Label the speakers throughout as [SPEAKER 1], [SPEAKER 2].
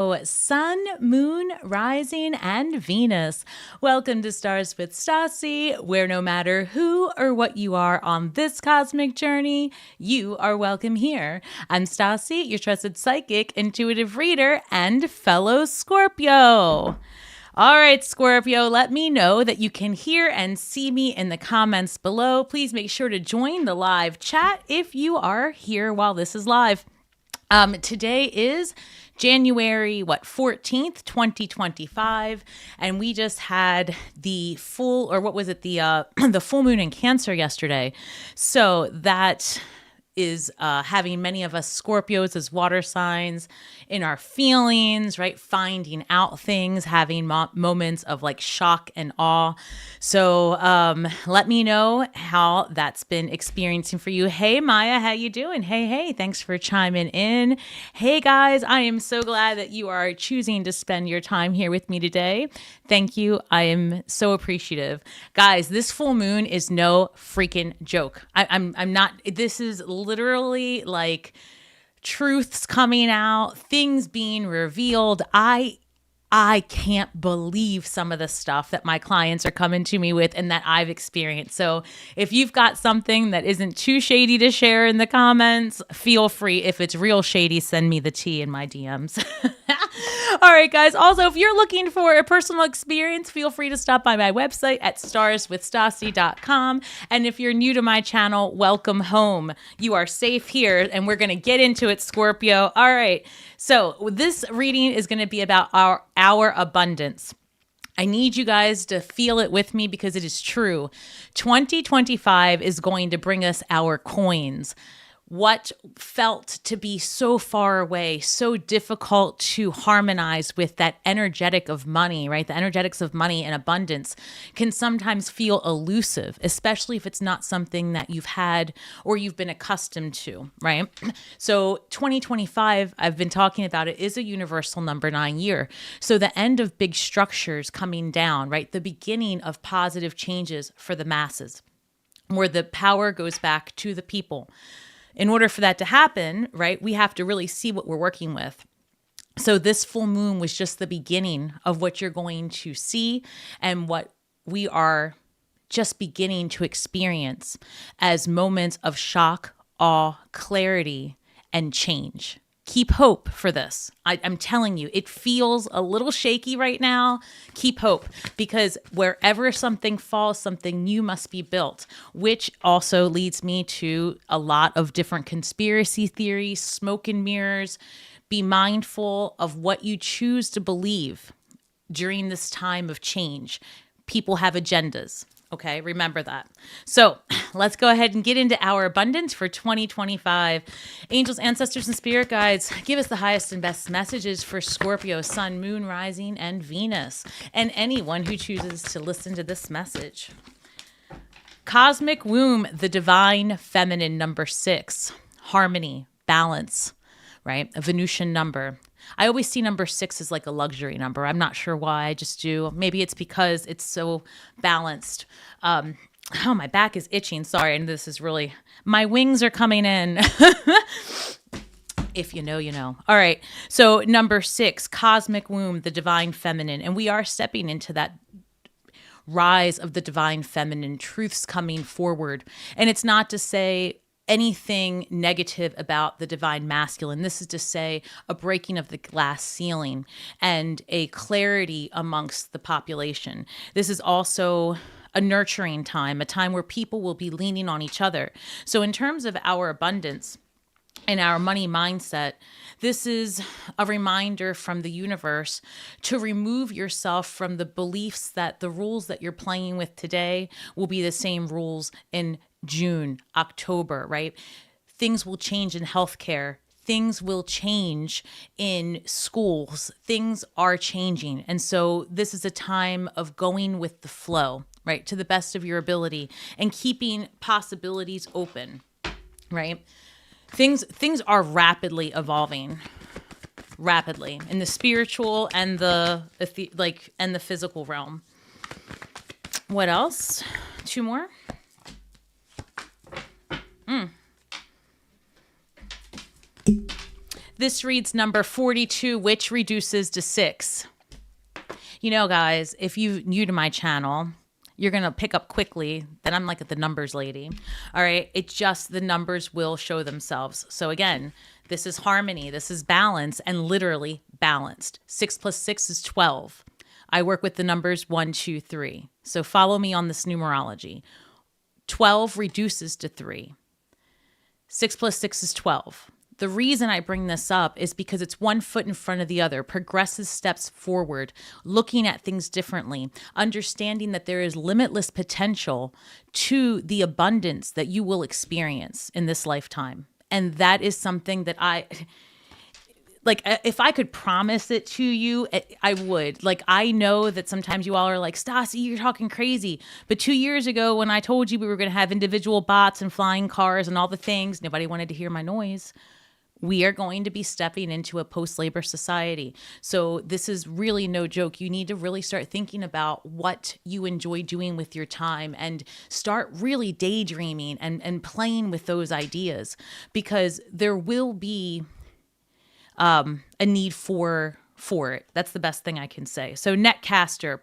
[SPEAKER 1] Sun, Moon, Rising, and Venus. Welcome to Stars with Stasi, where no matter who or what you are on this cosmic journey, you are welcome here. I'm Stasi, your trusted psychic, intuitive reader, and fellow Scorpio. All right, Scorpio, let me know that you can hear and see me in the comments below. Please make sure to join the live chat if you are here while this is live. Today is January 14th, 2025, and we just had the full, or what was it, the full moon in Cancer yesterday. So that is having many of us Scorpios as water signs in our feelings, right? Finding out things, having moments of like shock and awe. So let me know how that's been experiencing for you. Hey, Maya, how you doing? Hey, thanks for chiming in. Hey, guys, I am so glad that you are choosing to spend your time here with me today. Thank you. I am so appreciative. Guys, this full moon is no freaking joke. I'm not, this is literally like truths coming out, things being revealed. I can't believe some of the stuff that my clients are coming to me with and that I've experienced. So if you've got something that isn't too shady to share in the comments, feel free. If it's real shady, send me the tea in my DMs. All right, guys. Also, if you're looking for a personal experience, feel free to stop by my website at starswithstasi.com. And if you're new to my channel, welcome home. You are safe here, and we're going to get into it, Scorpio. All right. So this reading is going to be about our abundance. I need you guys to feel it with me because it is true. 2025 is going to bring us our coins. What felt to be so far away, so difficult to harmonize with that energetic of money, right? The energetics of money and abundance can sometimes feel elusive, especially if it's not something that you've had or you've been accustomed to, right? So 2025, I've been talking about it, is a universal number 9 year. So the end of big structures coming down, right? The beginning of positive changes for the masses, where the power goes back to the people. In order for that to happen, right, we have to really see what we're working with. So this full moon was just the beginning of what you're going to see and what we are just beginning to experience as moments of shock, awe, clarity, and change. Keep hope for this. I'm telling you, it feels a little shaky right now. Keep hope, because wherever something falls, something new must be built, which also leads me to a lot of different conspiracy theories, smoke and mirrors. Be mindful of what you choose to believe during this time of change. People have agendas. Okay, remember that. So let's go ahead and get into our abundance for 2025. Angels, ancestors, and spirit guides, give us the highest and best messages for Scorpio, Sun, Moon, Rising, and Venus, and anyone who chooses to listen to this message. Cosmic womb, the divine feminine, number 6, harmony, balance, right? A Venusian number. I always see number 6 as like a luxury number. I'm not sure why. I just do. Maybe it's because it's so balanced. Oh, my back is itching. Sorry. And this is really, my wings are coming in. If you know, you know. All right. So number 6, cosmic womb, the divine feminine. And we are stepping into that rise of the divine feminine, truths coming forward. And it's not to say anything negative about the divine masculine. This is to say a breaking of the glass ceiling and a clarity amongst the population. This is also a nurturing time, a time where people will be leaning on each other. So in terms of our abundance and our money mindset, this is a reminder from the universe to remove yourself from the beliefs that the rules that you're playing with today will be the same rules in June, October, right? Things will change in healthcare. Things will change in schools. Things are changing. And so this is a time of going with the flow, right? To the best of your ability and keeping possibilities open, right? Things are rapidly evolving, rapidly in the spiritual and the physical realm. What else? 2 more. This reads number 42, which reduces to 6. You know, guys, if you're new to my channel, you're going to pick up quickly that I'm like the numbers lady. All right. It's just the numbers will show themselves. So again, this is harmony. This is balance, and literally balanced. 6 plus 6 is 12. I work with the numbers 1, 2, 3. So follow me on this numerology. 12 reduces to 3. 6 plus 6 is 12. The reason I bring this up is because it's one foot in front of the other, progressive steps forward, looking at things differently, understanding that there is limitless potential to the abundance that you will experience in this lifetime. And that is something that like, if I could promise it to you, I would. Like, I know that sometimes you all are like, Stasi, you're talking crazy. But 2 years ago, when I told you we were going to have individual bots and flying cars and all the things, nobody wanted to hear my noise. We are going to be stepping into a post-labor society. So this is really no joke. You need to really start thinking about what you enjoy doing with your time and start really daydreaming and playing with those ideas, because there will be a need for it. That's the best thing I can say. So netcaster,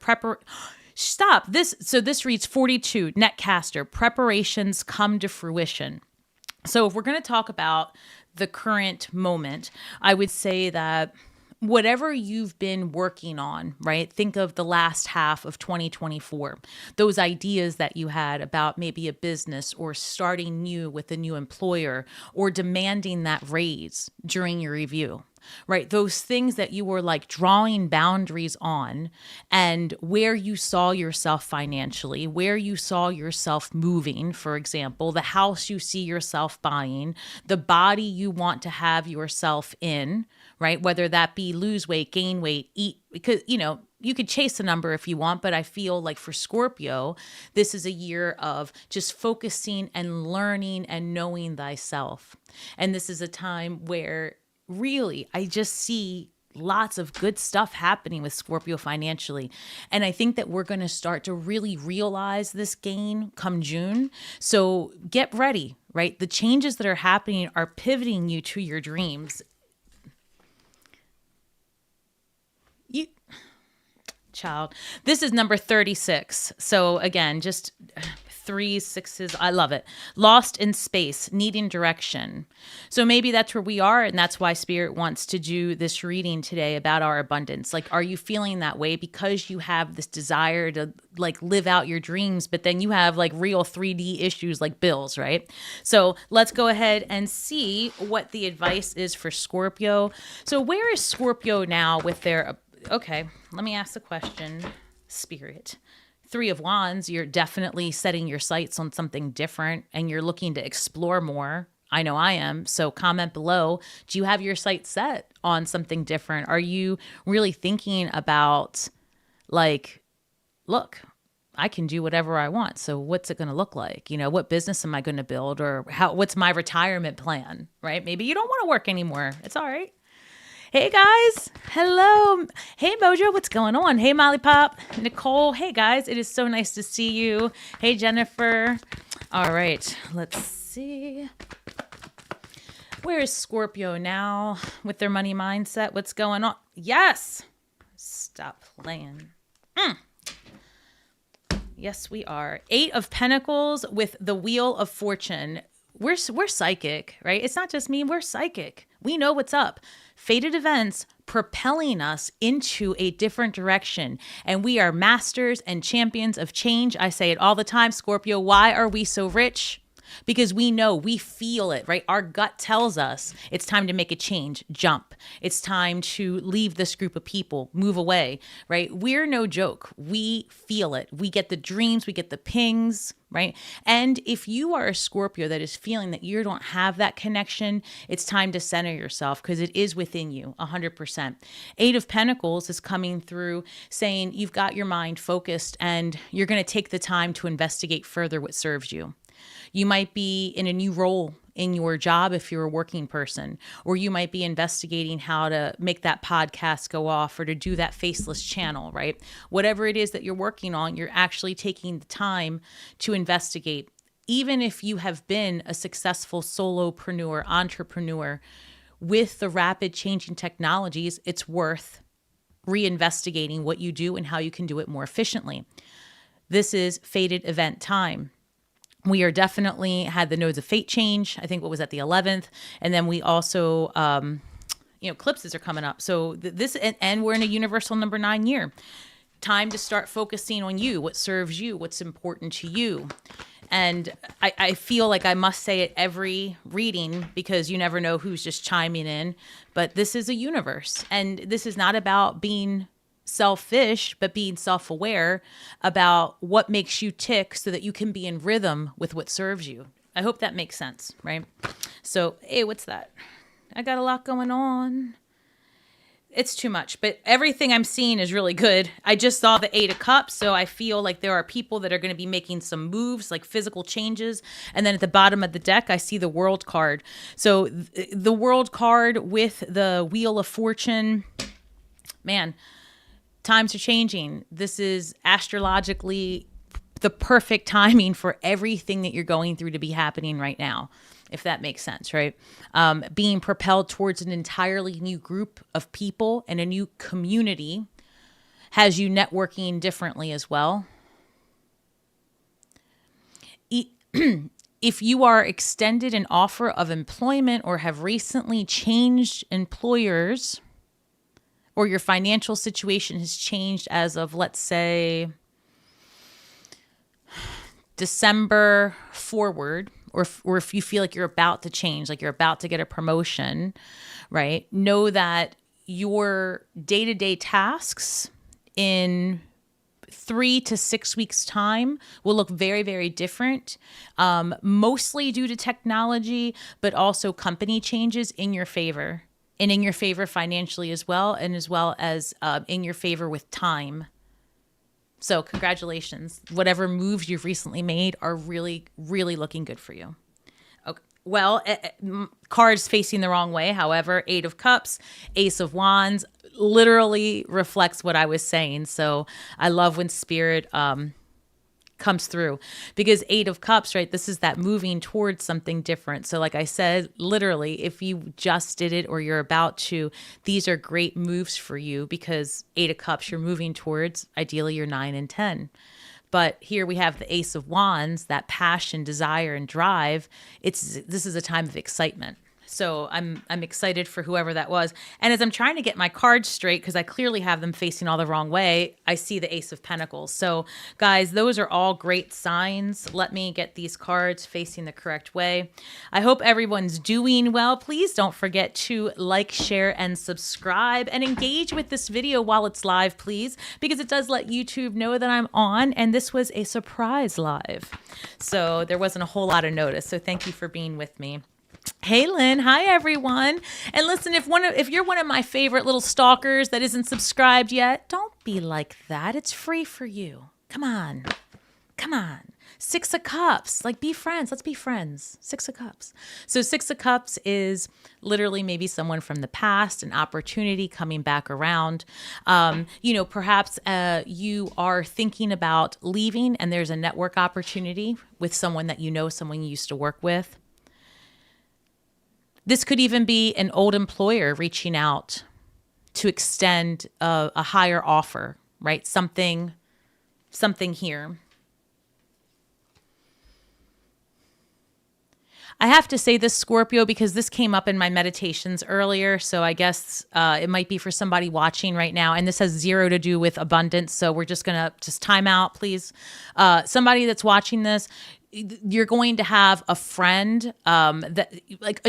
[SPEAKER 1] stop this. So this reads 42, netcaster, preparations come to fruition. So if we're going to talk about the current moment, I would say that whatever you've been working on, right? Think of the last half of 2024, those ideas that you had about maybe a business or starting new with a new employer or demanding that raise during your review, right? Those things that you were like drawing boundaries on, and where you saw yourself financially, where you saw yourself moving, for example, the house you see yourself buying, the body you want to have yourself in, right? Whether that be lose weight, gain weight, eat, because, you know, you could chase a number if you want, but I feel like for Scorpio, this is a year of just focusing and learning and knowing thyself. And this is a time where really, I just see lots of good stuff happening with Scorpio financially. And I think that we're going to start to really realize this gain come June. So get ready, right? The changes that are happening are pivoting you to your dreams. Child, this is number 36. So again, just 3 6s. I love it. Lost in space, needing direction. So maybe that's where we are, and that's why Spirit wants to do this reading today about our abundance. Like, are you feeling that way because you have this desire to like live out your dreams, but then you have like real 3D issues like bills, right? So let's go ahead and see what the advice is for Scorpio. So where is Scorpio now with their... Okay, let me ask the question, Spirit. 3 of Wands, you're definitely setting your sights on something different and you're looking to explore more. I know I am. So comment below. Do you have your sights set on something different? Are you really thinking about like, look, I can do whatever I want. So what's it going to look like? You know, what business am I going to build, or what's my retirement plan, right? Maybe you don't want to work anymore. It's all right. Hey guys, hello. Hey Mojo, what's going on? Hey Molly Pop, Nicole. Hey guys, it is so nice to see you. Hey Jennifer. All right, let's see. Where is Scorpio now with their money mindset? What's going on? Yes. Stop playing. Yes, we are. 8 of Pentacles with the Wheel of Fortune. We're psychic, right? It's not just me. We're psychic. We know what's up. Fated events propelling us into a different direction. And we are masters and champions of change. I say it all the time, Scorpio. Why are we so rich? Because we know, we feel it, right? Our gut tells us it's time to make a change, jump. It's time to leave this group of people, move away, right? We're no joke. We feel it. We get the dreams, we get the pings, right? And if you are a Scorpio that is feeling that you don't have that connection, it's time to center yourself because it is within you 100%. 8 of Pentacles is coming through saying you've got your mind focused and you're going to take the time to investigate further what serves you. You might be in a new role in your job if you're a working person, or you might be investigating how to make that podcast go off or to do that faceless channel, right? Whatever it is that you're working on, you're actually taking the time to investigate. Even if you have been a successful solopreneur, entrepreneur, with the rapid changing technologies, it's worth reinvestigating what you do and how you can do it more efficiently. This is fated event time. We are definitely had the nodes of fate change. I think what was at the 11th. And then we also, eclipses are coming up. So and we're in a universal number 9 year. Time to start focusing on you, what serves you, what's important to you. And I feel like I must say it every reading because you never know who's just chiming in. But this is a universe. And this is not about being selfish, but being self-aware about what makes you tick so that you can be in rhythm with what serves you. I hope that makes sense, right? So, hey, what's that? I got a lot going on. It's too much, but everything I'm seeing is really good. I just saw the 8 of Cups, so I feel like there are people that are going to be making some moves, like physical changes. And then at the bottom of the deck, I see the World card. So the World card with the Wheel of Fortune, man, times are changing. This is astrologically the perfect timing for everything that you're going through to be happening right now, if that makes sense, right? Being propelled towards an entirely new group of people and a new community has you networking differently as well. If you are extended an offer of employment or have recently changed employers, or your financial situation has changed as of, let's say, December forward, or if you feel like you're about to change, like you're about to get a promotion, right? Know that your day-to-day tasks in 3 to 6 weeks time will look very, very different, mostly due to technology, but also company changes in your favor. And in your favor financially as well, and as well as in your favor with time. So congratulations. Whatever moves you've recently made are really, really looking good for you. Okay. Well, cards facing the wrong way. However, 8 of Cups, Ace of Wands literally reflects what I was saying. So I love when Spirit comes through, because 8 of Cups, right? This is that moving towards something different. So like I said, literally, if you just did it or you're about to, these are great moves for you, because 8 of Cups, you're moving towards ideally your 9 and 10. But here we have the Ace of Wands, that passion, desire, and drive. This is a time of excitement. So I'm excited for whoever that was. And as I'm trying to get my cards straight, because I clearly have them facing all the wrong way, I see the Ace of Pentacles. So guys, those are all great signs. Let me get these cards facing the correct way. I hope everyone's doing well. Please don't forget to like, share, and subscribe, and engage with this video while it's live, please, because it does let YouTube know that I'm on. And this was a surprise live, so there wasn't a whole lot of notice. So thank you for being with me. Hey, Lynn. Hi, everyone. And listen, if you're one of my favorite little stalkers that isn't subscribed yet, don't be like that. It's free for you. Come on. Come on. 6 of Cups. Like, be friends. Let's be friends. 6 of Cups. So 6 of Cups is literally maybe someone from the past, an opportunity coming back around. Perhaps you are thinking about leaving and there's a network opportunity with someone that you know, someone you used to work with. This could even be an old employer reaching out to extend a higher offer, right? Something here. I have to say this, Scorpio, because this came up in my meditations earlier. So I guess it might be for somebody watching right now. And this has zero to do with abundance. So we're just going to time out, please. Somebody that's watching this, you're going to have a friend,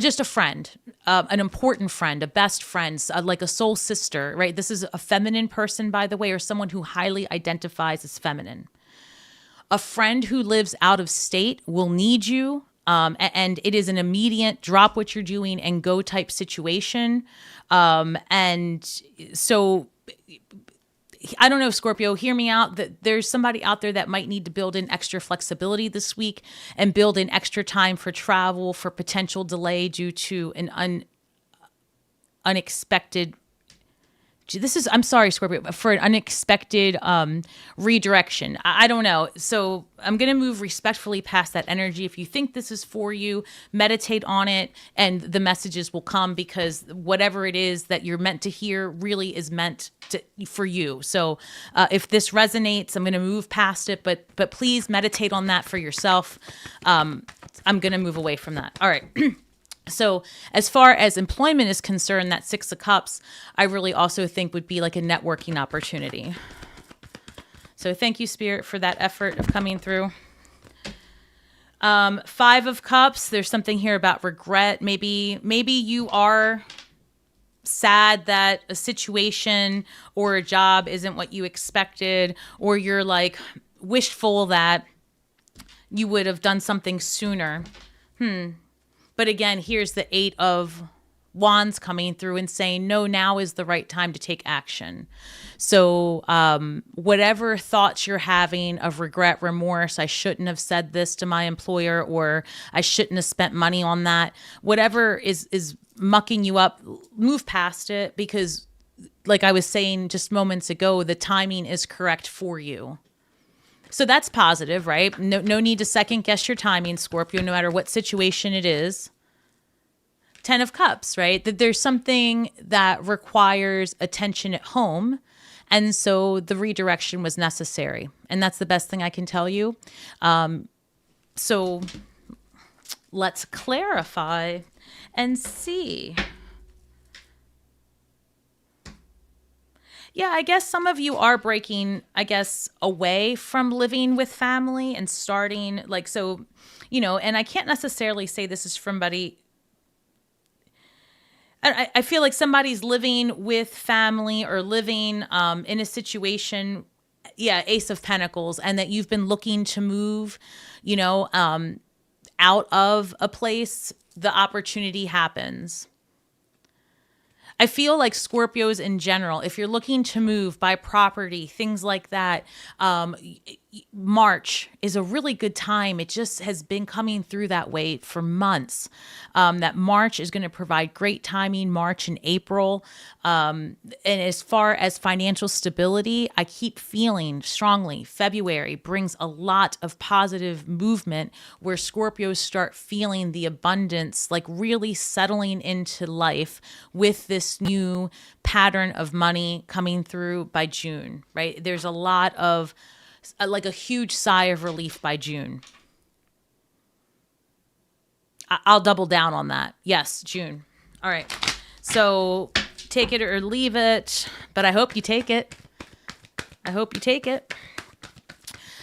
[SPEAKER 1] just a friend, an important friend, a best friend, like a soul sister, right? This is a feminine person, by the way, or someone who highly identifies as feminine. A friend who lives out of state will need you. And it is an immediate drop what you're doing and go type situation. And so I don't know, Scorpio, hear me out, that there's somebody out there that might need to build in extra flexibility this week and build in extra time for travel, for potential delay due to an unexpected I'm sorry, Scorpio, for an unexpected redirection. I don't know. So I'm going to move respectfully past that energy. If you think this is for you, meditate on it and the messages will come, because whatever it is that you're meant to hear really is meant for you. So if this resonates, I'm going to move past it, but please meditate on that for yourself. I'm going to move away from that. All right. So as far as employment is concerned, that Six of Cups, I really also think would be like a networking opportunity. So thank you, Spirit, for that effort of coming through. Five of Cups, there's something here about regret. Maybe you are sad that a situation or a job isn't what you expected, or you're like wishful that you would have done something sooner. But again, here's the Eight of Wands coming through and saying, no, now is the right time to take action. So whatever thoughts you're having of regret, remorse, I shouldn't have said this to my employer, or I shouldn't have spent money on that, whatever is mucking you up, move past it, because like I was saying just moments ago, the timing is correct for you. So that's positive, right? No need to second guess your timing, Scorpio, no matter what situation it is. 10 of Cups, right? That there's something that requires attention at home. And so the redirection was necessary. And that's the best thing I can tell you. So let's clarify and see. Yeah, I guess some of you are breaking, away from living with family and starting and I can't necessarily say this is from somebody. I feel like somebody's living with family or living in a situation, Ace of Pentacles, and that you've been looking to move, out of a place, the opportunity happens. I feel like Scorpios in general, if you're looking to move, buy property, things like that, March is a really good time. It just has been coming through that way for months. That March is going to provide great timing, March and April. And as far as financial stability, I keep feeling strongly February brings a lot of positive movement where Scorpios start feeling the abundance, like really settling into life with this new pattern of money coming through by June, right? There's a lot of like a huge sigh of relief by June. I'll double down on that. Yes, June. All right. So take it or leave it, but I hope you take it. I hope you take it.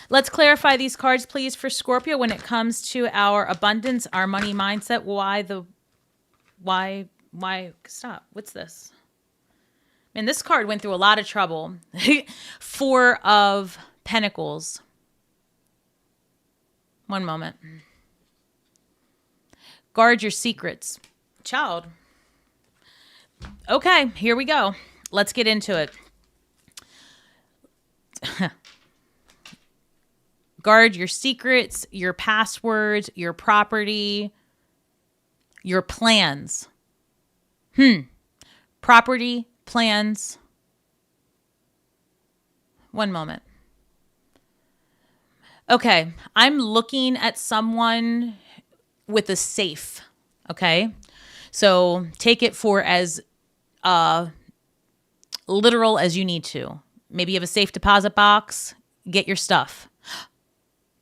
[SPEAKER 1] Let's clarify these cards, please, for Scorpio when it comes to our abundance, our money mindset. Why, stop. What's this? Man, this card went through a lot of trouble. Four of Pentacles. One moment. Guard your secrets. Child. Okay, here we go. Let's get into it. Guard your secrets, your passwords, your property, your plans. Property, plans. One moment. Okay, I'm looking at someone with a safe, okay? So take it for as literal as you need to. Maybe you have a safe deposit box, get your stuff.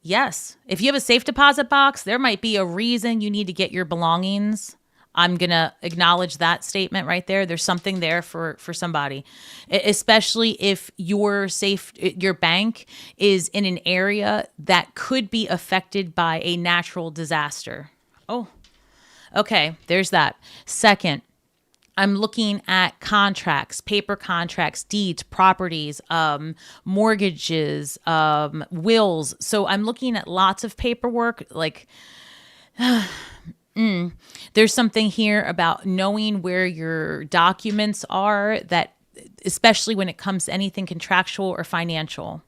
[SPEAKER 1] Yes, if you have a safe deposit box, there might be a reason you need to get your belongings. I'm going to acknowledge that statement right there. There's something there for somebody, especially if your bank is in an area that could be affected by a natural disaster. Oh, okay. There's that. Second, I'm looking at contracts, paper contracts, deeds, properties, mortgages, wills. So I'm looking at lots of paperwork, like... There's something here about knowing where your documents are, that especially when it comes to anything contractual or financial.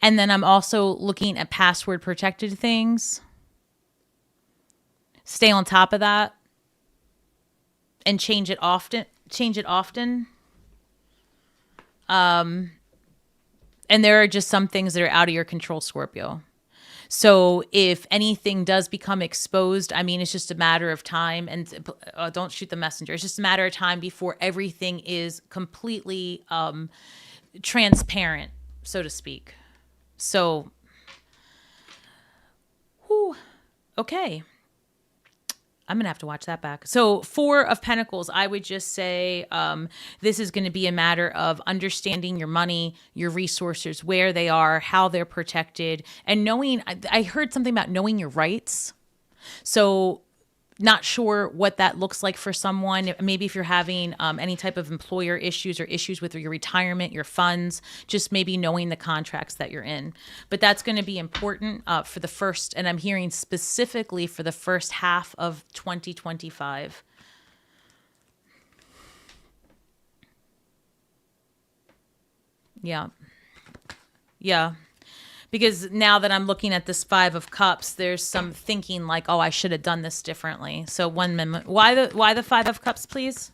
[SPEAKER 1] And then I'm also looking at password protected things. Stay on top of that. and change it often. And there are just some things that are out of your control, Scorpio. So if anything does become exposed, I mean, it's just a matter of time. And don't shoot the messenger. It's just a matter of time before everything is completely transparent, so to speak. So, whew, okay. I'm going to have to watch that back. So 4 of Pentacles, I would just say this is going to be a matter of understanding your money, your resources, where they are, how they're protected, and knowing, I heard something about knowing your rights. So not sure what that looks like for someone. Maybe if you're having any type of employer issues or issues with your retirement, your funds, just maybe knowing the contracts that you're in. But that's going to be important for the first, and I'm hearing specifically for the first half of 2025. Yeah. Yeah. Because now that I'm looking at this 5 of Cups, there's some thinking like, oh, I should have done this differently. So one minute. Why the 5 of Cups, please?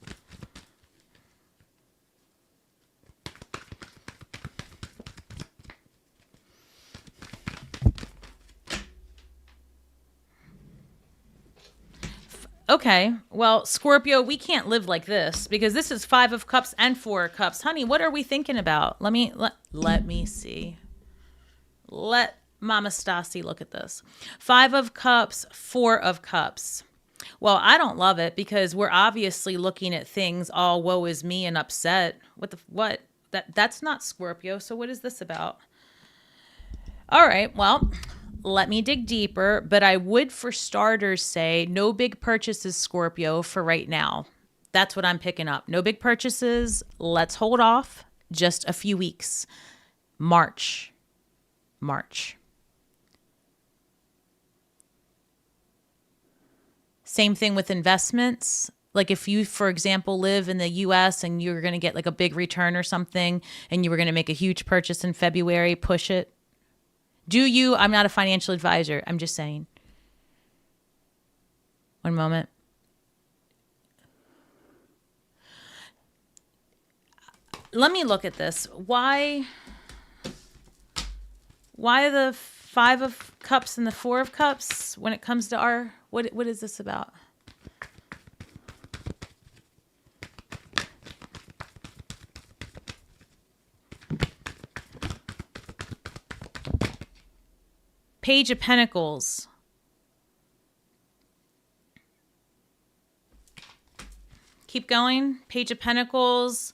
[SPEAKER 1] Okay. Well, Scorpio, we can't live like this because this is 5 of Cups and 4 of Cups. Honey, what are we thinking about? Let me see. Let Mama Stasi look at this. 5 of Cups, 4 of Cups. Well, I don't love it because we're obviously looking at things all woe is me and upset. What? That's not Scorpio. So what is this about? All right. Well, let me dig deeper, but I would for starters say no big purchases, Scorpio, for right now. That's what I'm picking up. No big purchases. Let's hold off just a few weeks. March. Same thing with investments. Like if you, for example, live in the US and you're going to get like a big return or something and you were going to make a huge purchase in February, push it. Do you? I'm not a financial advisor. I'm just saying. One moment. Let me look at this. Why the 5 of Cups and the 4 of Cups when it comes to our, what is this about? Page of Pentacles. Keep going. Page of Pentacles.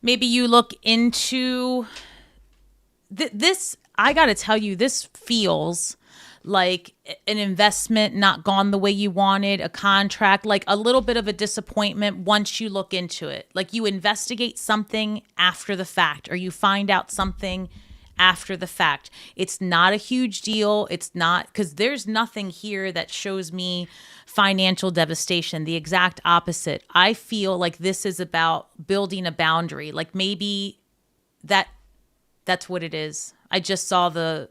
[SPEAKER 1] Maybe you look into this. I got to tell you, this feels like an investment not gone the way you wanted, a contract, like a little bit of a disappointment once you look into it. Like you investigate something after the fact or you find out something after the fact. It's not a huge deal. It's not, because there's nothing here that shows me financial devastation. The exact opposite. I feel like this is about building a boundary. Like maybe that's what it is. I just saw the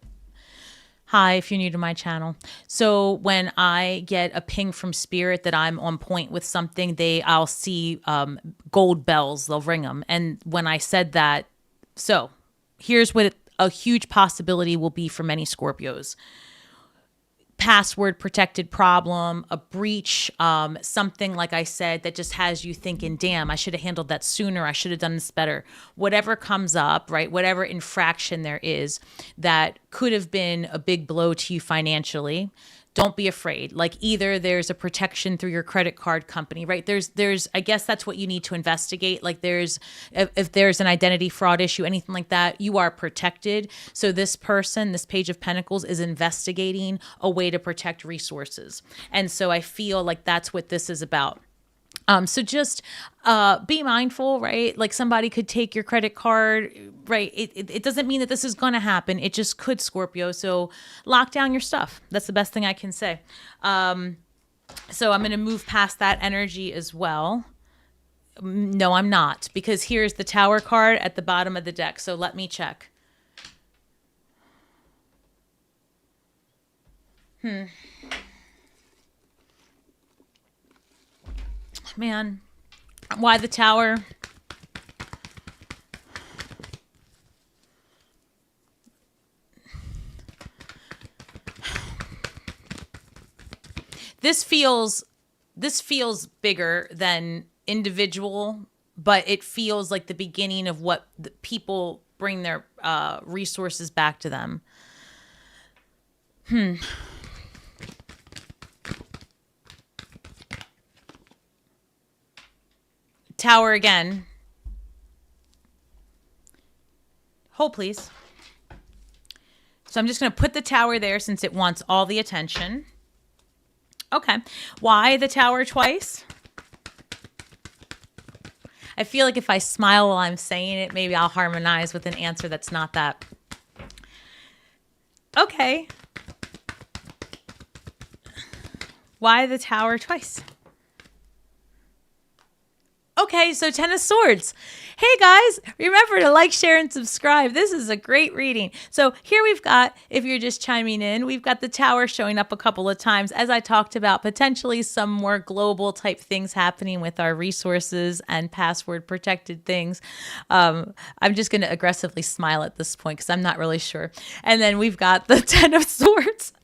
[SPEAKER 1] hi, if you're new to my channel. So when I get a ping from spirit that I'm on point with something, I'll see gold bells, they'll ring them. And when I said that, so here's what a huge possibility will be for many Scorpios. Password protected problem, a breach, something like I said that just has you thinking, damn, I should have handled that sooner. I should have done this better. Whatever comes up, right? Whatever infraction there is that could have been a big blow to you financially. Don't be afraid. Like either there's a protection through your credit card company, right? There's, I guess that's what you need to investigate. Like if there's an identity fraud issue, anything like that, you are protected. So this person, this Page of Pentacles is investigating a way to protect resources. And so I feel like that's what this is about. So just be mindful, right? Like somebody could take your credit card, right? It doesn't mean that this is going to happen. It just could, Scorpio. So lock down your stuff. That's the best thing I can say. So I'm going to move past that energy as well. No, I'm not, because here's the Tower card at the bottom of the deck. So let me check. man. Why the Tower? This feels bigger than individual, but it feels like the beginning of what the people bring their resources back to them. Tower again. Hold, please. So I'm just going to put the Tower there since it wants all the attention. Okay. Why the Tower twice? I feel like if I smile while I'm saying it, maybe I'll harmonize with an answer that's not that. Okay. Why the Tower twice? Okay, so Ten of Swords. Hey guys, remember to like, share, and subscribe. This is a great reading. So here we've got, if you're just chiming in, we've got the Tower showing up a couple of times. As I talked about, potentially some more global type things happening with our resources and password protected things. I'm just going to aggressively smile at this point because I'm not really sure. And then we've got the Ten of Swords.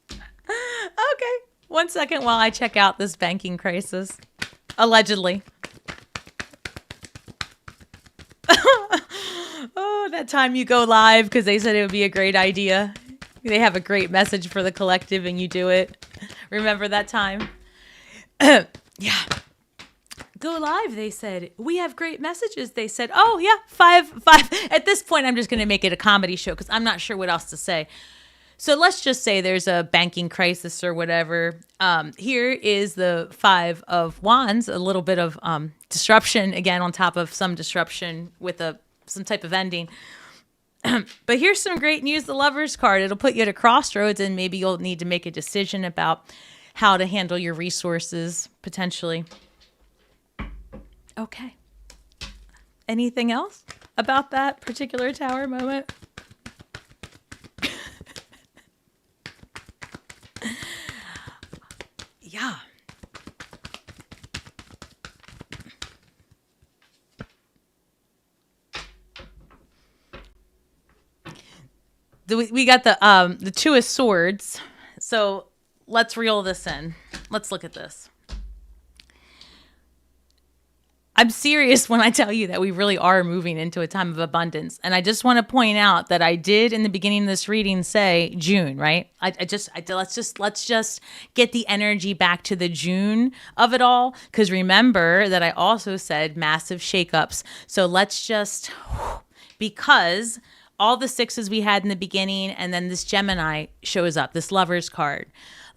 [SPEAKER 1] Okay, 1 second while I check out this banking crisis. Allegedly. Oh, that time you go live because they said it would be a great idea. They have a great message for the collective and you do it. Remember that time? Yeah. Go live, they said. We have great messages, they said. Oh, yeah, five. At this point, I'm just going to make it a comedy show because I'm not sure what else to say. So let's just say there's a banking crisis or whatever. Here is the Five of Wands, a little bit of disruption, again, on top of some disruption with some type of ending. But here's some great news, the Lover's card. It'll put you at a crossroads and maybe you'll need to make a decision about how to handle your resources, potentially. Okay. Anything else about that particular Tower moment? Yeah. We got the Two of Swords. So let's reel this in. Let's look at this. I'm serious when I tell you that we really are moving into a time of abundance. And I just want to point out that I did in the beginning of this reading say June, right? Let's just get the energy back to the June of it all. Because remember that I also said massive shakeups. So let's just, because all the sixes we had in the beginning and then this Gemini shows up, this Lover's card.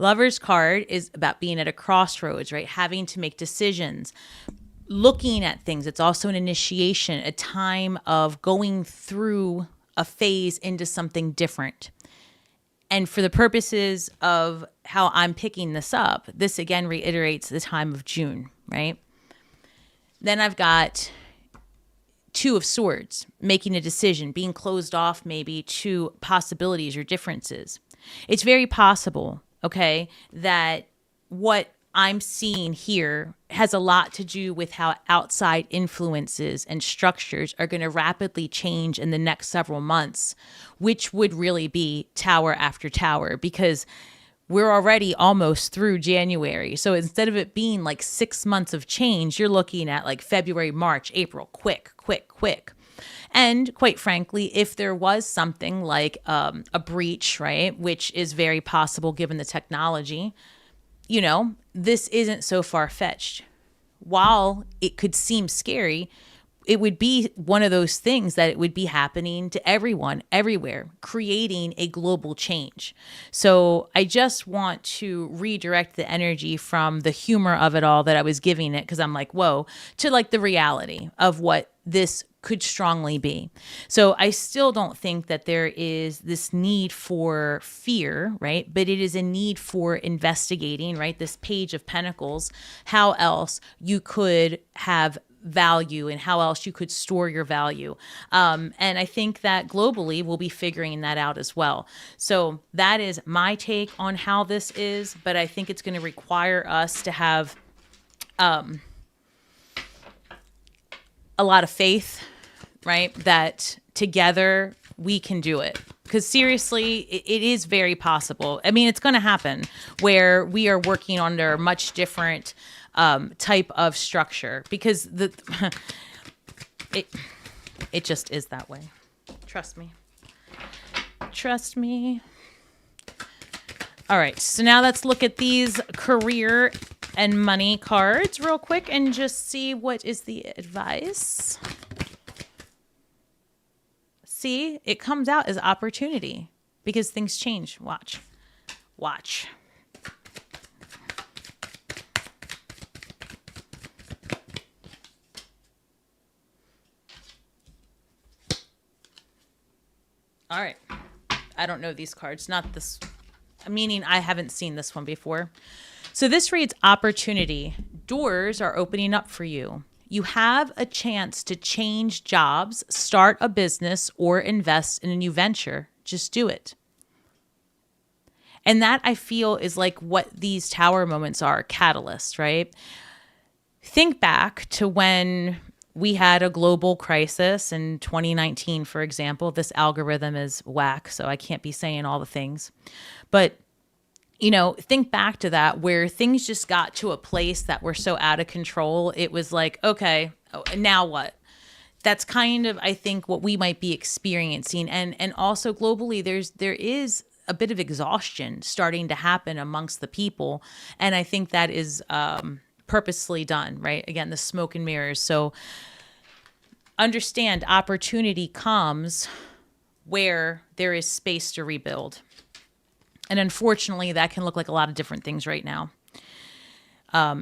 [SPEAKER 1] Lover's card is about being at a crossroads, right? Having to make decisions. Looking at things. It's also an initiation, a time of going through a phase into something different. And for the purposes of how I'm picking this up, this again reiterates the time of June, right? Then I've got Two of Swords, making a decision, being closed off maybe to possibilities or differences. It's very possible, okay, that what I'm seeing here has a lot to do with how outside influences and structures are going to rapidly change in the next several months, which would really be Tower after Tower, because we're already almost through January. So instead of it being like 6 months of change, you're looking at like February, March, April, quick. And quite frankly, if there was something like a breach, right, which is very possible given the technology, you know, this isn't so far-fetched. While it could seem scary, it would be one of those things that it would be happening to everyone, everywhere, creating a global change. So I just want to redirect the energy from the humor of it all that I was giving it, because I'm like, whoa, to like the reality of what this could strongly be. So I still don't think that there is this need for fear, right? But it is a need for investigating, right? This Page of Pentacles, how else you could have value and how else you could store your value. And I think that globally we'll be figuring that out as well. So that is my take on how this is, but I think it's going to require us to have a lot of faith, right? That together we can do it. Because seriously, it is very possible. I mean, it's going to happen where we are working under a much different type of structure because it just is that way. Trust me. Trust me. All right, so now let's look at these career and money cards real quick and just see what is the advice. See, it comes out as opportunity because things change. Watch. Watch. All right. I don't know these cards. Not this. Meaning I haven't seen this one before. So this reads opportunity. Doors are opening up for you. You have a chance to change jobs, start a business, or invest in a new venture. Just do it. And that I feel is like what these tower moments are, catalysts, right? Think back to when we had a global crisis in 2019, for example. This algorithm is whack, so I can't be saying all the things. But you know, think back to that where things just got to a place that were so out of control. It was like, okay, now what? That's kind of, I think, what we might be experiencing. And also globally, there is a bit of exhaustion starting to happen amongst the people. And I think that is purposely done, right? Again, the smoke and mirrors. So understand opportunity comes where there is space to rebuild. And unfortunately, that can look like a lot of different things right now.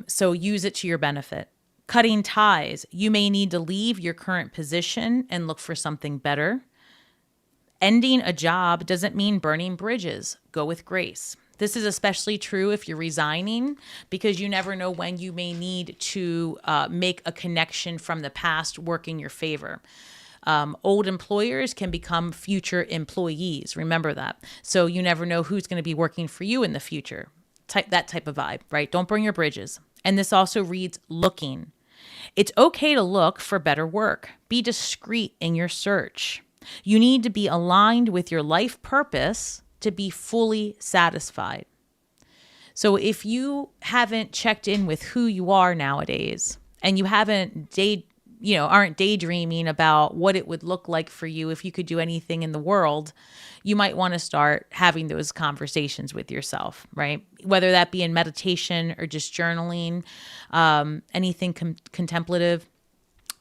[SPEAKER 1] So use it to your benefit. Cutting ties. You may need to leave your current position and look for something better. Ending a job doesn't mean burning bridges. Go with grace. This is especially true if you're resigning because you never know when you may need to make a connection from the past work in your favor. Old employers can become future employees. Remember that. So you never know who's going to be working for you in the future. That type of vibe, right? Don't burn your bridges. And this also reads looking. It's okay to look for better work. Be discreet in your search. You need to be aligned with your life purpose to be fully satisfied. So if you haven't checked in with who you are nowadays and you haven't aren't daydreaming about what it would look like for you if you could do anything in the world, you might want to start having those conversations with yourself, right? Whether that be in meditation or just journaling, anything contemplative,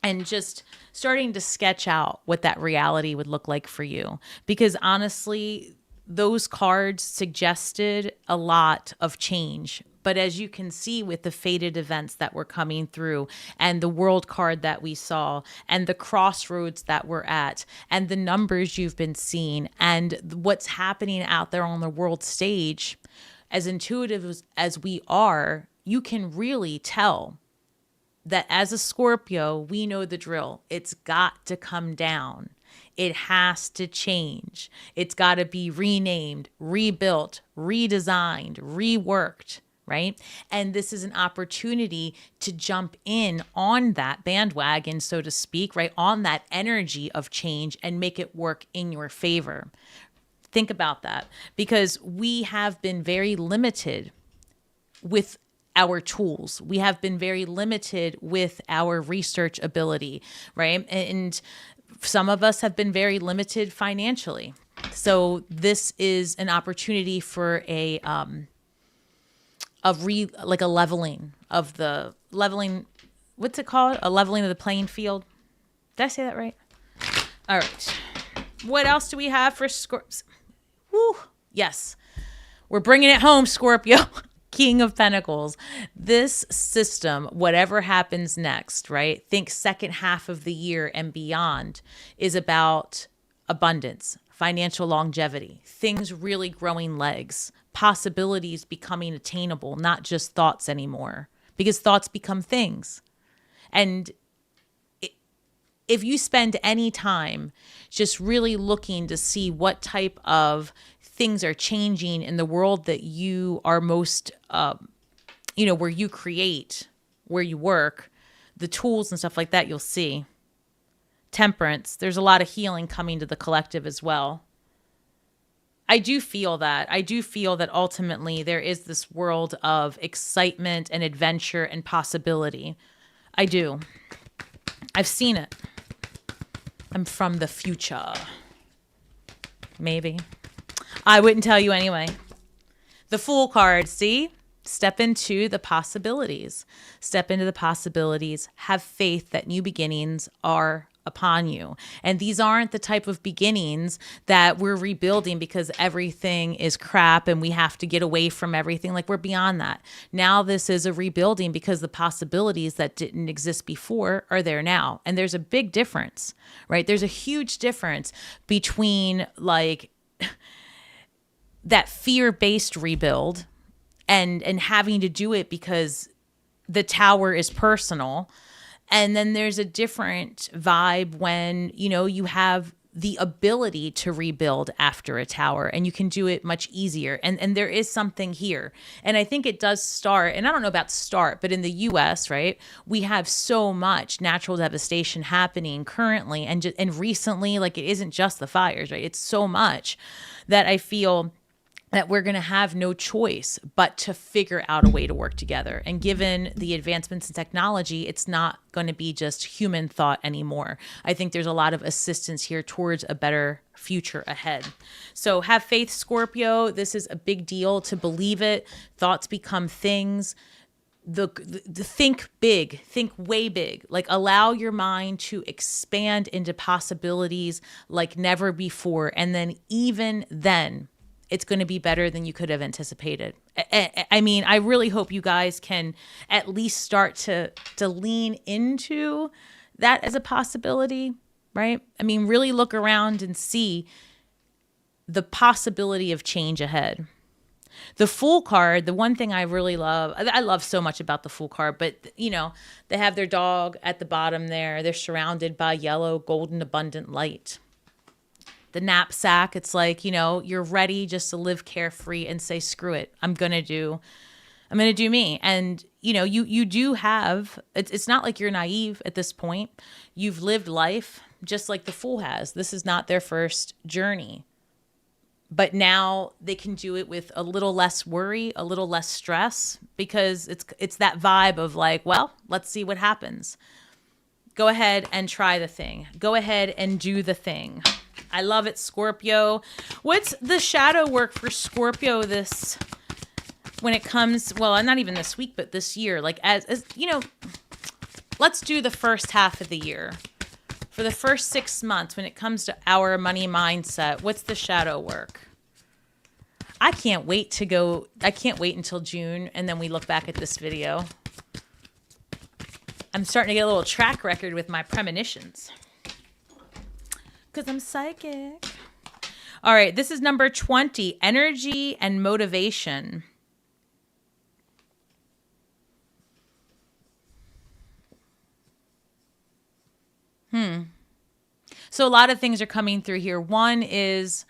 [SPEAKER 1] and just starting to sketch out what that reality would look like for you. Because honestly, those cards suggested a lot of change. But as you can see with the fated events that were coming through and the world card that we saw and the crossroads that we're at and the numbers you've been seeing and what's happening out there on the world stage, as intuitive as we are, you can really tell that as a Scorpio, we know the drill. It's got to come down. It has to change. It's got to be renamed, rebuilt, redesigned, reworked. Right? And this is an opportunity to jump in on that bandwagon, so to speak, right? On that energy of change and make it work in your favor. Think about that because we have been very limited with our tools. We have been very limited with our research ability, right? And some of us have been very limited financially. So this is an opportunity for a leveling of the what's it called? A leveling of the playing field. Did I say that right? All right. What else do we have for Scorpio? Woo. Yes. We're bringing it home, Scorpio. King of Pentacles. This system, whatever happens next, right? Think second half of the year and beyond is about abundance, financial longevity, things really growing legs, possibilities becoming attainable, not just thoughts anymore, because thoughts become things. And if you spend any time just really looking to see what type of things are changing in the world that you are most, where you create, where you work, the tools and stuff like that, you'll see. Temperance, there's a lot of healing coming to the collective as well. I do feel that. I do feel that ultimately there is this world of excitement and adventure and possibility. I do. I've seen it. I'm from the future. Maybe. I wouldn't tell you anyway. The Fool card, see? Step into the possibilities. Step into the possibilities. Have faith that new beginnings are upon you. And these aren't the type of beginnings that we're rebuilding because everything is crap and we have to get away from everything. Like, we're beyond that. Now this is a rebuilding because the possibilities that didn't exist before are there now. And there's a big difference, right? There's a huge difference between like that fear-based rebuild and having to do it because the tower is personal. And then there's a different vibe when, you know, you have the ability to rebuild after a tower and you can do it much easier. And there is something here. And I think it does start, and I don't know about start, but in the US, right, we have so much natural devastation happening currently and recently. Like, it isn't just the fires, right? It's so much that I feel that we're going to have no choice but to figure out a way to work together. And given the advancements in technology, it's not going to be just human thought anymore. I think there's a lot of assistance here towards a better future ahead. So have faith, Scorpio. This is a big deal to believe it. Thoughts become things. The think big, think way big, like allow your mind to expand into possibilities like never before. And then even then, it's going to be better than you could have anticipated. I mean, I really hope you guys can at least start to lean into that as a possibility, right? I mean, really look around and see the possibility of change ahead. The Fool card, the one thing I really love, I love so much about the Fool card, but, you know, they have their dog at the bottom there. They're surrounded by yellow, golden, abundant light. The knapsack, it's like, you know, you're ready just to live carefree and say, screw it. I'm going to do me. And, you know, you do have, it's not like you're naive at this point. You've lived life just like the Fool has. This is not their first journey. But now they can do it with a little less worry, a little less stress, because it's that vibe of like, well, let's see what happens. Go ahead and try the thing. Go ahead and do the thing. I love it, Scorpio. What's the shadow work for Scorpio when it comes, well, not even this week, but this year? Like, as you know, let's do the first half of the year. For the first 6 months, when it comes to our money mindset, what's the shadow work? I can't wait until June, and then we look back at this video. I'm starting to get a little track record with my premonitions. Because I'm psychic. All right, this is number 20, energy and motivation. So a lot of things are coming through here. One is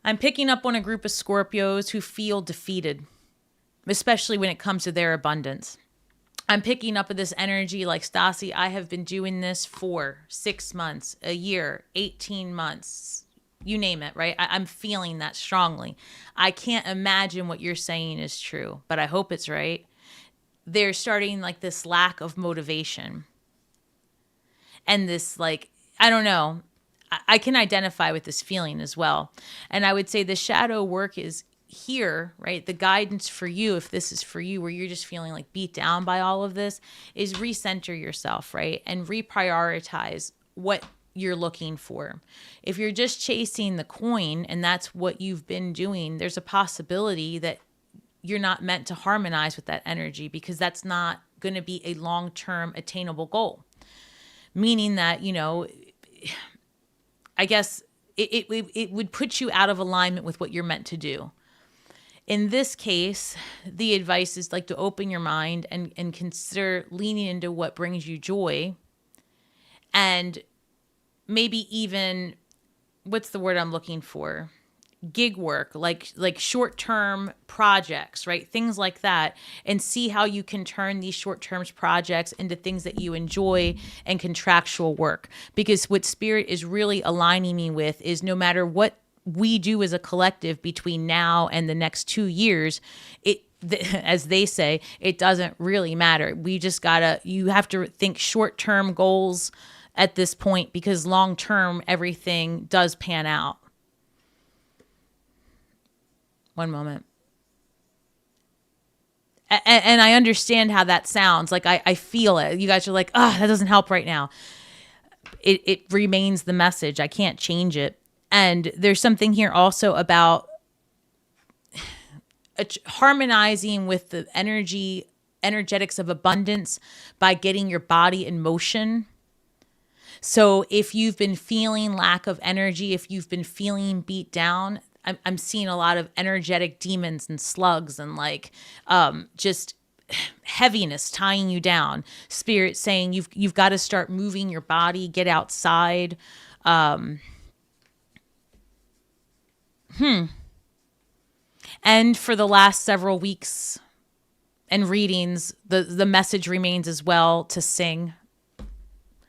[SPEAKER 1] I'm picking up on a group of Scorpios who feel defeated, especially when it comes to their abundance. I'm picking up this energy like, Stasi, I have been doing this for 6 months, a year, 18 months, you name it, right? I'm feeling that strongly. I can't imagine what you're saying is true, but I hope it's right. They're starting like this lack of motivation. And this like, I don't know, I can identify with this feeling as well. And I would say the shadow work is here, right? The guidance for you, if this is for you, where you're just feeling like beat down by all of this, is recenter yourself, right? And reprioritize what you're looking for. If you're just chasing the coin and that's what you've been doing, there's a possibility that you're not meant to harmonize with that energy, because that's not going to be a long-term attainable goal. Meaning that, you know, I guess it would put you out of alignment with what you're meant to do. In this case, the advice is like to open your mind and consider leaning into what brings you joy. And maybe even, what's the word I'm looking for? gig work, like short-term projects, right? Things like that, and see how you can turn these short-term projects into things that you enjoy and contractual work. Because what Spirit is really aligning me with is no matter what we do as a collective between now and the next 2 years, as they say, it doesn't really matter. We just you have to think short-term goals at this point, because long-term everything does pan out. One moment. And I understand how that sounds. Like, I feel it. You guys are like, that doesn't help right now. It remains the message. I can't change it. And there's something here also about harmonizing with the energetics of abundance by getting your body in motion. So if you've been feeling lack of energy, if you've been feeling beat down, I'm seeing a lot of energetic demons and slugs and just heaviness tying you down. Spirit saying you've got to start moving your body, get outside. And for the last several weeks and readings, the message remains as well to sing.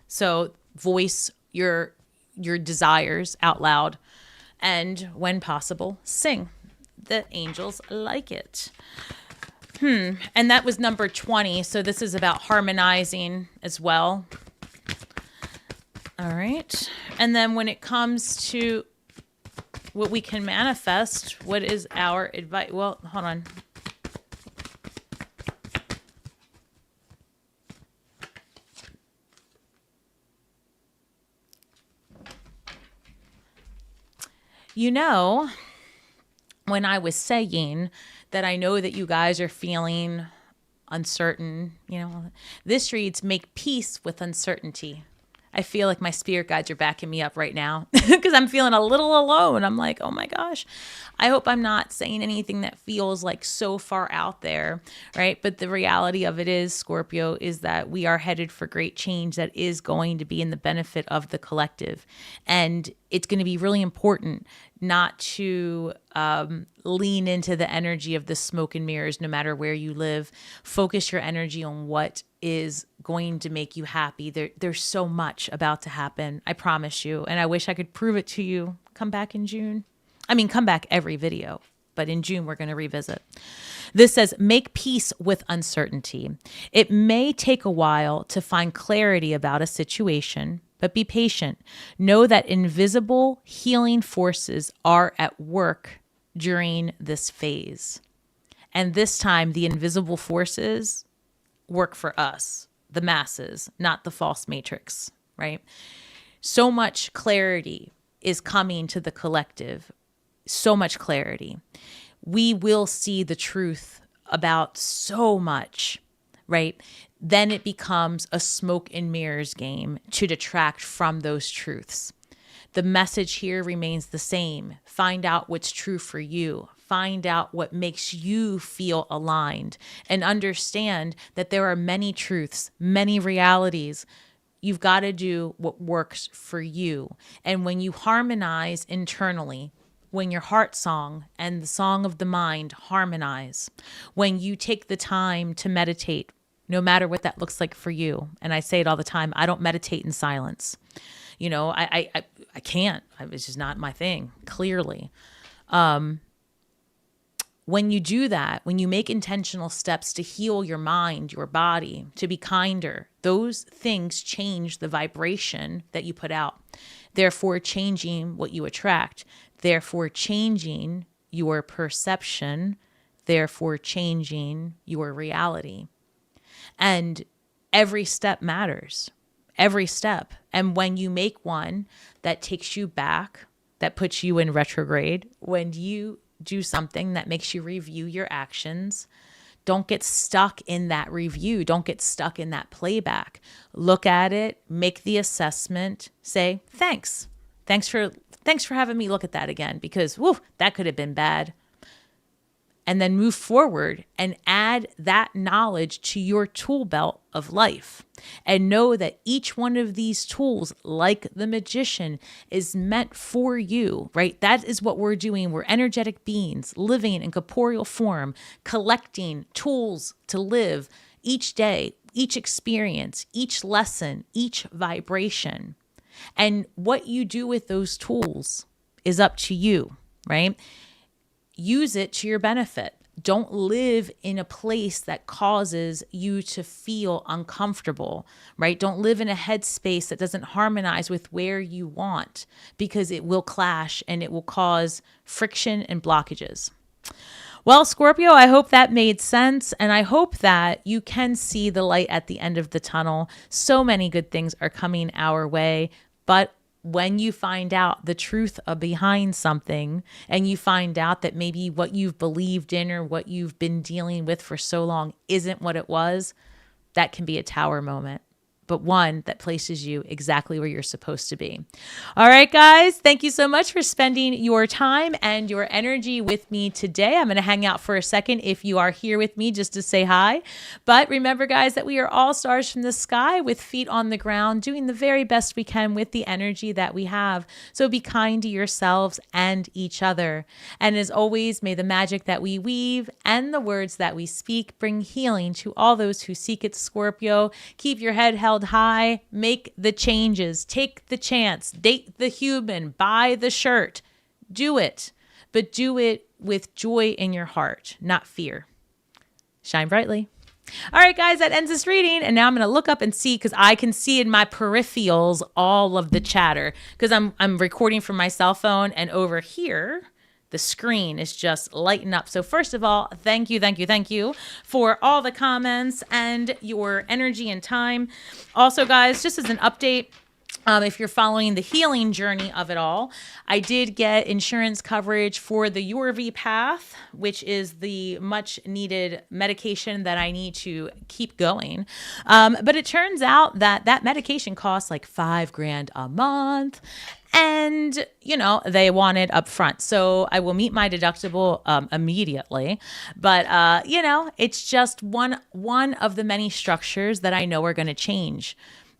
[SPEAKER 1] So voice your desires out loud. And when possible, sing. The angels like it. And that was number 20. So this is about harmonizing as well. All right. And then when it comes to what we can manifest, what is our advice? Well, hold on. You know, when I was saying that I know that you guys are feeling uncertain, this reads, make peace with uncertainty. I feel like my spirit guides are backing me up right now because I'm feeling a little alone. I'm like, oh my gosh, I hope I'm not saying anything that feels like so far out there, right? But the reality of it is, Scorpio, is that we are headed for great change that is going to be in the benefit of the collective. And it's going to be really important not to lean into the energy of the smoke and mirrors, no matter where you live. Focus your energy on what is going to make you happy. There's so much about to happen, I promise you. And I wish I could prove it to you. Come back in June. Come back every video, but in June, we're going to revisit. This says, make peace with uncertainty. It may take a while to find clarity about a situation, but be patient. Know that invisible healing forces are at work during this phase. And this time, the invisible forces work for us, the masses, not the false matrix, right? So much clarity is coming to the collective. So much clarity. We will see the truth about so much, right? Then it becomes a smoke and mirrors game to detract from those truths. The message here remains the same. Find out what's true for you. Find out what makes you feel aligned, and understand that there are many truths, many realities. You've got to do what works for you. And when you harmonize internally, when your heart song and the song of the mind harmonize, when you take the time to meditate, no matter what that looks like for you. And I say it all the time, I don't meditate in silence. I can't. It's just not my thing, clearly. When you do that, when you make intentional steps to heal your mind, your body, to be kinder, those things change the vibration that you put out, therefore changing what you attract, therefore changing your perception, therefore changing your reality. And every step matters, every step. And when you make one that takes you back, that puts you in retrograde, when you do something that makes you review your actions, don't get stuck in that review. Don't get stuck in that playback. Look at it, make the assessment, say, thanks. Thanks for having me look at that again, because that could have been bad. and then move forward and add that knowledge to your tool belt of life. And know that each one of these tools, like the magician, is meant for you, right? That is what we're doing. We're energetic beings living in corporeal form, collecting tools to live each day, each experience, each lesson, each vibration. And what you do with those tools is up to you, right? Use it to your benefit. Don't live in a place that causes you to feel uncomfortable, right? Don't live in a headspace that doesn't harmonize with where you want, because it will clash and it will cause friction and blockages. Well, Scorpio, I hope that made sense. And I hope that you can see the light at the end of the tunnel. So many good things are coming our way, but when you find out the truth behind something, and you find out that maybe what you've believed in or what you've been dealing with for so long isn't what it was, that can be a tower moment, but one that places you exactly where you're supposed to be. All right, guys, thank you so much for spending your time and your energy with me today. I'm going to hang out for a second if you are here with me just to say hi. But remember, guys, that we are all stars from the sky with feet on the ground, doing the very best we can with the energy that we have. So be kind to yourselves and each other. And as always, may the magic that we weave and the words that we speak bring healing to all those who seek it, Scorpio. Keep your head held high, make the changes, take the chance, date the human, buy the shirt, do it, but do it with joy in your heart, not fear. Shine brightly. All right, guys, that ends this reading. And now I'm going to look up and see, because I can see in my peripherals all of the chatter, because I'm recording from my cell phone, and over here, the screen is just lighting up. So first of all, thank you for all the comments and your energy and time. Also, guys, just as an update, if you're following the healing journey of it all, I did get insurance coverage for the Yorvipath, which is the much needed medication that I need to keep going. But it turns out that that medication costs like $5,000 a month. And, you know, they want it up front. So I will meet my deductible immediately. But, you know, it's just one of the many structures that I know are going to change.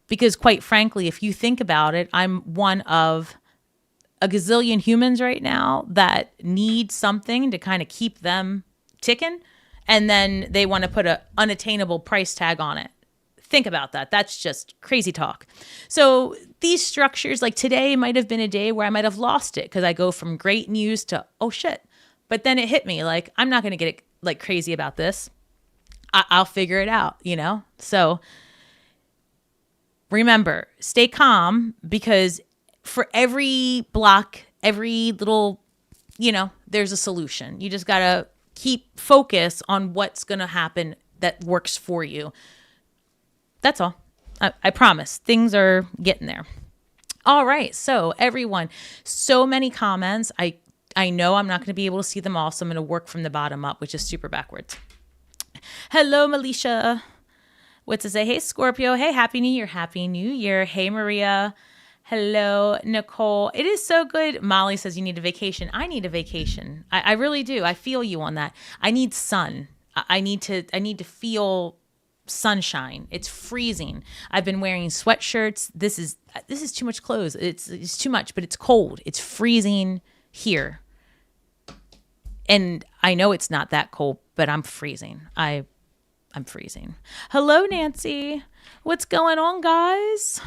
[SPEAKER 1] Because quite frankly, if you think about it, I'm one of a gazillion humans right now that need something to kind of keep them ticking. And then they want to put an unattainable price tag on it. Think about that. That's just crazy talk. So these structures, like today might have been a day where I might have lost it, because I go from great news to, oh shit. But then it hit me like, I'm not going to get like crazy about this. I'll figure it out, you know? So remember, stay calm, because for every block, every little, you know, there's a solution. You just got to keep focus on what's going to happen that works for you. That's all. I promise. Things are getting there. All right. So everyone, so many comments. I know I'm not going to be able to see them all, so I'm going to work from the bottom up, which is super backwards. Hello, Melisha. What's to say? Hey, Scorpio. Hey, Happy New Year. Happy New Year. Hey, Maria. Hello, Nicole. It is so good. Molly says you need a vacation. I need a vacation. I really do. I feel you on that. I need sun. I need to feel sunshine. It's freezing. I've been wearing sweatshirts. This is too much clothes. It's too much, but it's cold. It's freezing here. And I know it's not that cold, but I'm freezing. I'm freezing. Hello, Nancy. What's going on, guys?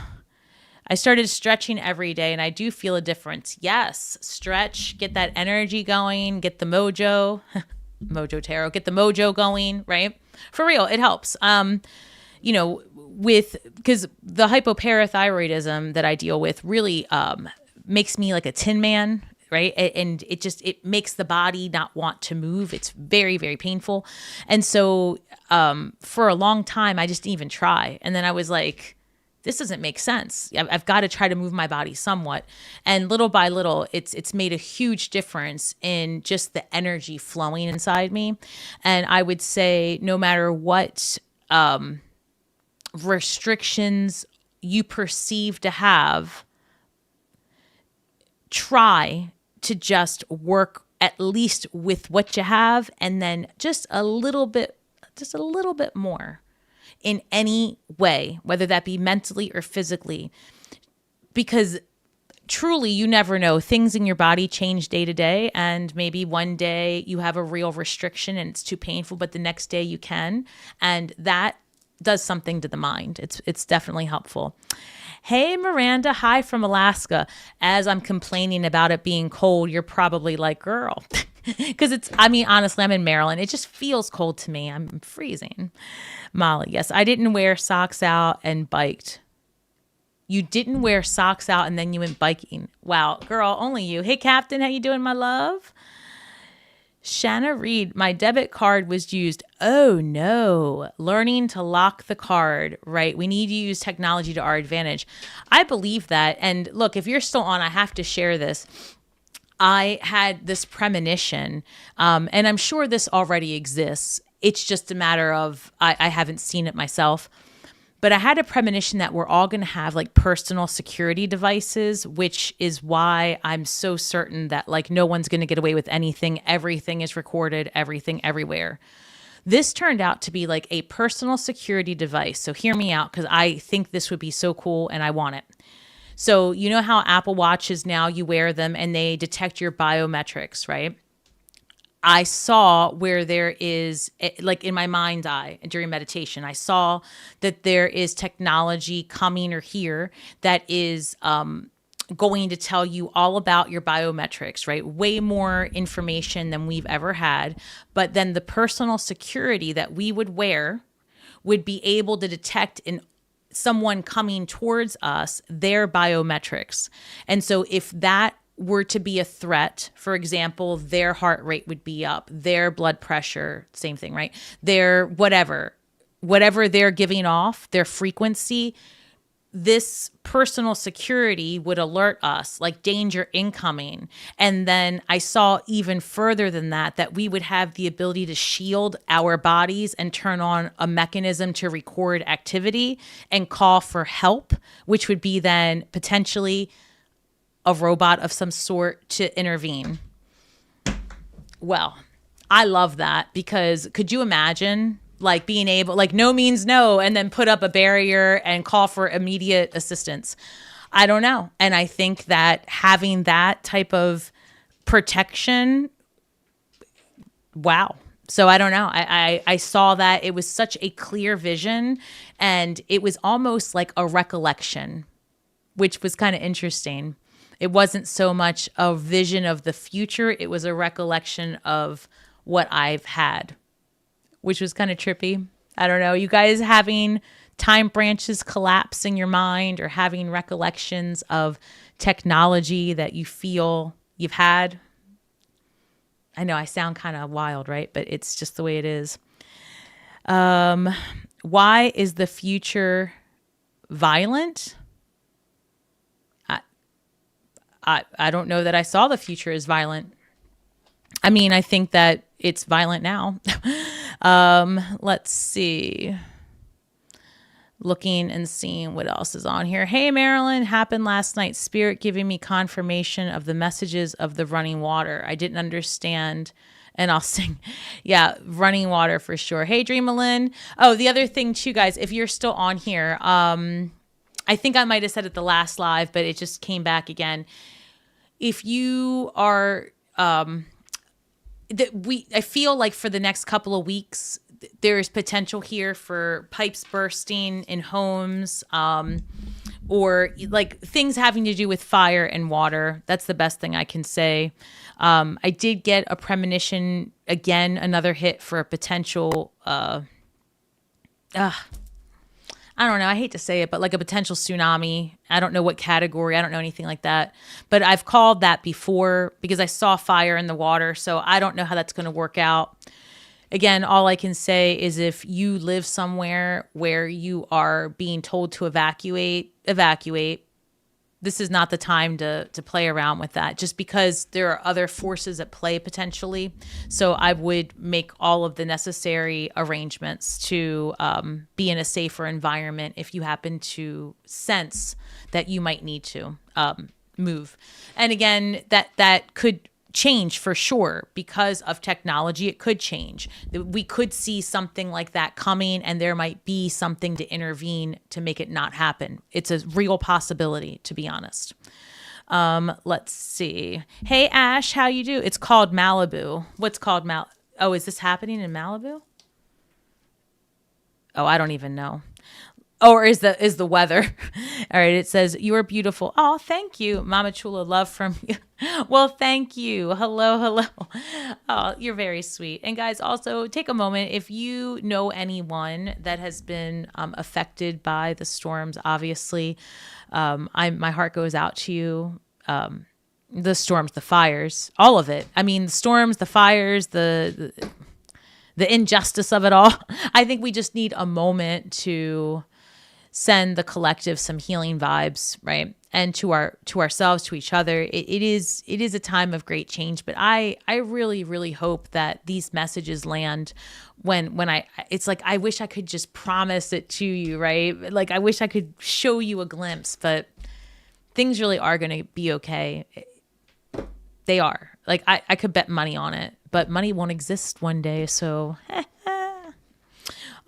[SPEAKER 1] I started stretching every day, and I do feel a difference. Yes, stretch, get that energy going, get the mojo. Mojo Tarot, get the mojo going, right? For real, it helps. You know, because the hypoparathyroidism that I deal with really makes me like a tin man, right? And it makes the body not want to move. It's very, very painful. And so for a long time, I just didn't even try. And then I was like, this doesn't make sense. I've got to try to move my body somewhat. And little by little, it's made a huge difference in just the energy flowing inside me. And I would say no matter what restrictions you perceive to have, try to just work at least with what you have, and then just a little bit more in any way, whether that be mentally or physically, because truly, you never know. Things in your body change day to day, and maybe one day you have a real restriction and it's too painful, but the next day you can, and that does something to the mind. It's definitely helpful. Hey, Miranda, hi from Alaska. As I'm complaining about it being cold, you're probably like, girl, because honestly, I'm in Maryland. It just feels cold to me. I'm freezing. Molly, yes, I didn't wear socks out and biked. You didn't wear socks out and then you went biking. Wow, girl, only you. Hey, Captain, how you doing, my love? Shanna Reed, my debit card was used. Oh, no. Learning to lock the card, right? We need to use technology to our advantage. I believe that. And look, if you're still on, I have to share this. I had this premonition, and I'm sure this already exists. It's just a matter of I haven't seen it myself. But I had a premonition that we're all going to have like personal security devices, which is why I'm so certain that like no one's going to get away with anything. Everything is recorded, everything everywhere. This turned out to be like a personal security device. So hear me out, because I think this would be so cool and I want it. So you know how Apple Watches now, you wear them and they detect your biometrics, right? I saw where there is, like in my mind's eye during meditation, I saw that there is technology coming or here that is going to tell you all about your biometrics, right? Way more information than we've ever had. But then the personal security that we would wear would be able to detect in someone coming towards us their biometrics. And so if that were to be a threat, for example, their heart rate would be up, their blood pressure, same thing, right? Their whatever they're giving off, their frequency, this personal security would alert us like danger incoming. And then I saw even further than that we would have the ability to shield our bodies and turn on a mechanism to record activity and call for help, which would be then potentially a robot of some sort to intervene. Well, I love that, because could you imagine like being able, like no means no, and then put up a barrier and call for immediate assistance? I don't know. And I think that having that type of protection, wow. So I don't know. I saw that it was such a clear vision, and it was almost like a recollection, which was kind of interesting. It wasn't so much a vision of the future. It was a recollection of what I've had, which was kind of trippy. I don't know. You guys having time branches collapse in your mind, or having recollections of technology that you feel you've had? I know I sound kind of wild, right? But it's just the way it is. Why is the future violent? I don't know that I saw the future as violent. I mean, I think that it's violent now. Let's see. Looking and seeing what else is on here. Hey, Marilyn, happened last night. Spirit giving me confirmation of the messages of the running water. I didn't understand. And I'll sing. Yeah, running water for sure. Hey, Dreamalyn. Oh, the other thing too, guys, if you're still on here, I think I might have said it the last live, but it just came back again. If you are, I feel like for the next couple of weeks, there is potential here for pipes bursting in homes, or like things having to do with fire and water. That's the best thing I can say. I did get a premonition, again, another hit for a potential, I don't know. I hate to say it, but like a potential tsunami. I don't know what category. I don't know anything like that. But I've called that before because I saw fire in the water. So I don't know how that's going to work out. Again, all I can say is if you live somewhere where you are being told to evacuate. This is not the time to play around with that, just because there are other forces at play potentially. So I would make all of the necessary arrangements to be in a safer environment if you happen to sense that you might need to move. And again, that could change for sure because of technology. It could change. We could see something like that coming, and there might be something to intervene to make it not happen. It's a real possibility, to be honest. Let's see. Hey, Ash, how you do? It's called Malibu. What's called Oh, is this happening in Malibu? Oh, I don't even know. Or is the weather. All right, it says, you are beautiful. Oh, thank you. Mama Chula, love from you. Well, thank you. Hello. Oh, you're very sweet. And guys, also take a moment. If you know anyone that has been affected by the storms, obviously, my heart goes out to you. The storms, the fires, all of it. I mean, the storms, the fires, the injustice of it all. I think we just need a moment to send the collective some healing vibes, right? And to ourselves, to each other. It is a time of great change, but I really, really hope that these messages land when it's like, I wish I could just promise it to you, right? Like, I wish I could show you a glimpse, but things really are going to be okay. They are. Like, I could bet money on it, but money won't exist one day, so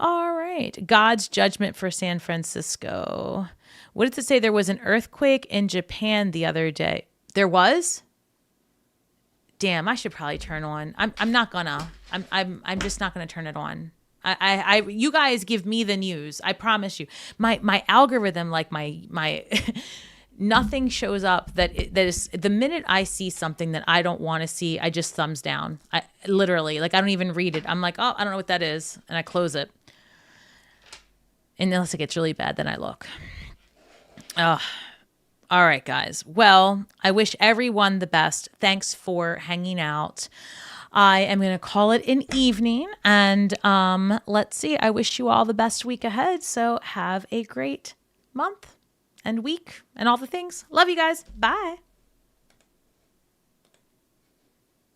[SPEAKER 1] all right. God's judgment for San Francisco. What did it say? There was an earthquake in Japan the other day. There was? Damn, I should probably turn on. I'm just not gonna turn it on. You guys give me the news. I promise you. My algorithm, like my nothing shows up that is the minute I see something that I don't want to see, I just thumbs down. I literally, like, I don't even read it. I'm like, oh, I don't know what that is, and I close it. And unless it gets really bad, then I look. All right, guys. Well, I wish everyone the best. Thanks for hanging out. I am going to call it an evening. And let's see. I wish you all the best week ahead. So have a great month and week and all the things. Love you guys. Bye.